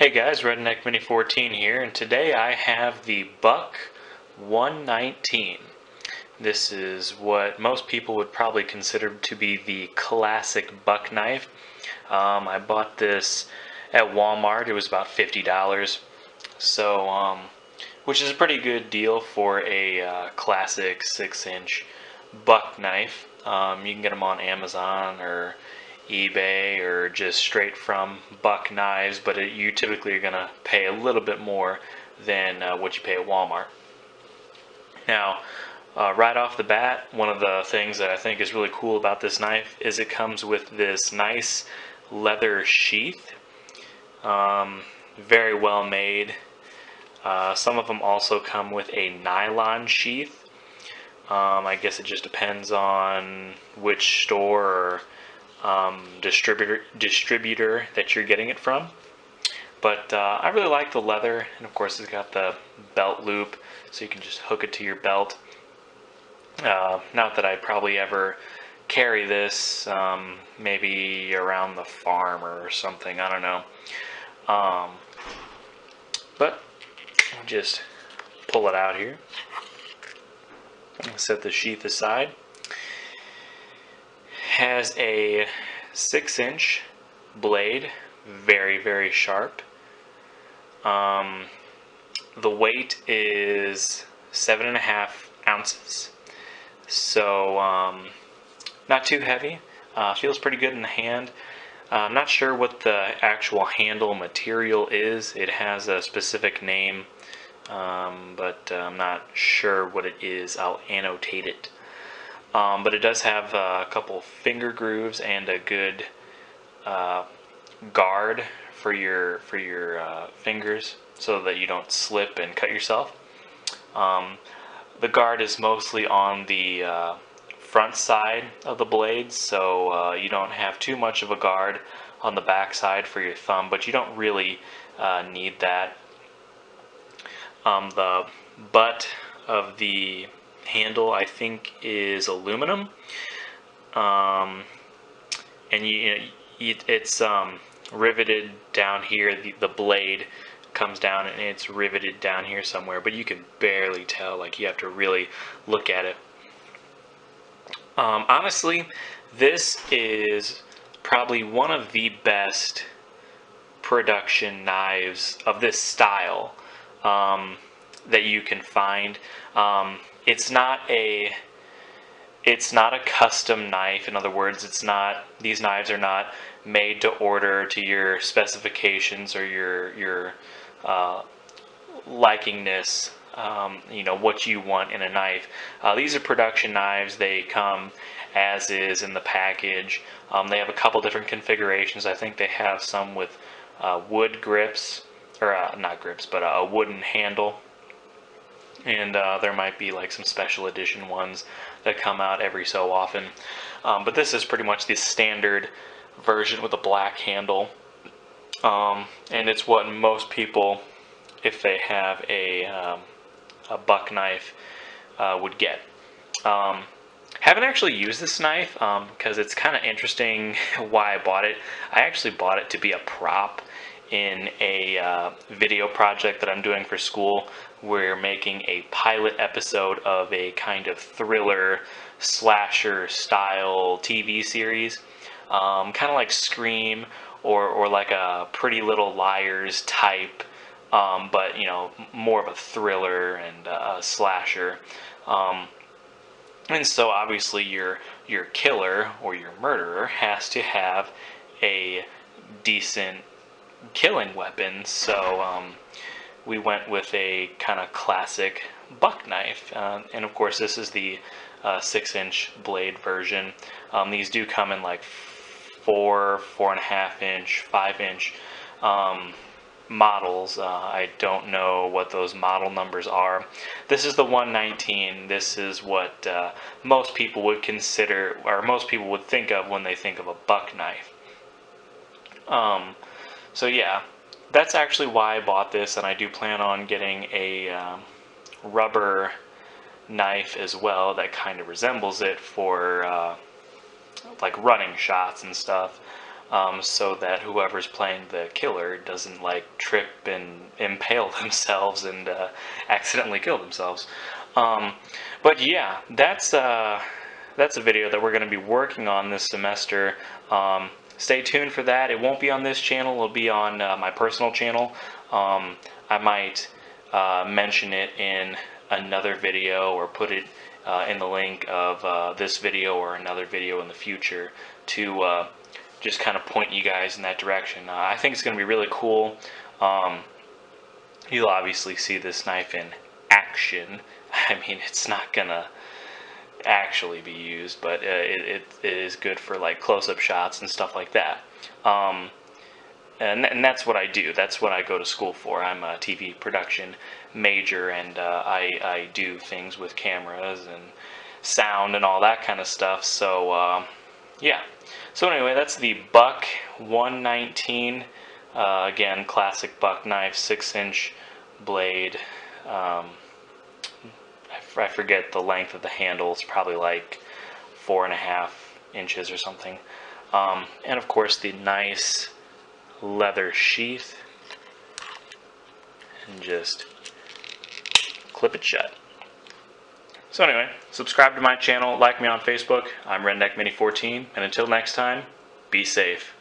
Hey guys, Redneck Mini 14 here, and today I have the Buck 119. This is what most people would probably consider to be the classic buck knife. I bought this at Walmart. It was about $50, so which is a pretty good deal for a classic 6-inch buck knife. You can get them on Amazon or eBay or just straight from Buck Knives, but you typically are going to pay a little bit more than what you pay at Walmart. Now, right off the bat, one of the things that I think is really cool about this knife is it comes with this nice leather sheath. Very well made. Some of them also come with a nylon sheath. I guess it just depends on which store or distributor that you're getting it from. But I really like the leather, and of course it's got the belt loop, so you can just hook it to your belt. Not that I probably ever carry this, maybe around the farm or something, I don't know. But I'll just pull it out here. Set the sheath aside. Has a 6-inch blade, very sharp. The weight is 7.5 ounces, so not too heavy. Feels pretty good in the hand. I'm not sure what the actual handle material is. It has a specific name, but I'm not sure what it is. I'll annotate it. But it does have a couple finger grooves and a good guard for your fingers so that you don't slip and cut yourself. The guard is mostly on the front side of the blade, so you don't have too much of a guard on the back side for your thumb, but you don't really need that. The butt of the handle, I think, is aluminum, and it's riveted down here. The blade comes down and it's riveted down here somewhere, but you can barely tell. Like, you have to really look at it. Honestly, this is probably one of the best production knives of this style that you can find. It's not a custom knife. In other words, these knives are not made to order to your specifications or your likingness, what you want in a knife. These are production knives. They come as is in the package. They have a couple different configurations. I think they have some with wood grips, or not grips, but a wooden handle. And there might be like some special edition ones that come out every so often. But this is pretty much the standard version with a black handle. And it's what most people, if they have a buck knife, would get. Haven't actually used this knife because it's kind of interesting why I bought it. I actually bought it to be a prop in a video project that I'm doing for school. We're making a pilot episode of a kind of thriller slasher style TV series, kind of like Scream or like a Pretty Little Liars type, but more of a thriller and a slasher. And so obviously your killer or your murderer has to have a decent killing weapon. So we went with a kind of classic buck knife, and of course this is the 6-inch blade version. These do come in like 4.5 inch, 5-inch models. I don't know what those model numbers are. This is the 119. This is what most people would consider, or most people would think of when they think of a buck knife. So yeah, that's actually why I bought this, and I do plan on getting a rubber knife as well that kind of resembles it for like running shots and stuff. so that whoever's playing the killer doesn't like trip and impale themselves and accidentally kill themselves. But yeah, that's a video that we're going to be working on this semester. Stay tuned for that. It won't be on this channel. It'll be on my personal channel. I might mention it in another video or put it in the link of this video or another video in the future to just kind of point you guys in that direction. I think it's going to be really cool. You'll obviously see this knife in action. I mean, it's not going to actually be used, but it is good for like close-up shots and stuff like that. And that's what I do. That's what I go to school for. I'm a TV production major, and I do things with cameras and sound and all that kind of stuff. So yeah. So anyway, that's the Buck 119. Again, classic buck knife, 6-inch blade. I forget the length of the handle. It's probably like 4.5 inches or something. And of course the nice leather sheath, and just clip it shut. So anyway, subscribe to my channel, like me on Facebook. I'm Redneck Mini 14, and until next time, be safe.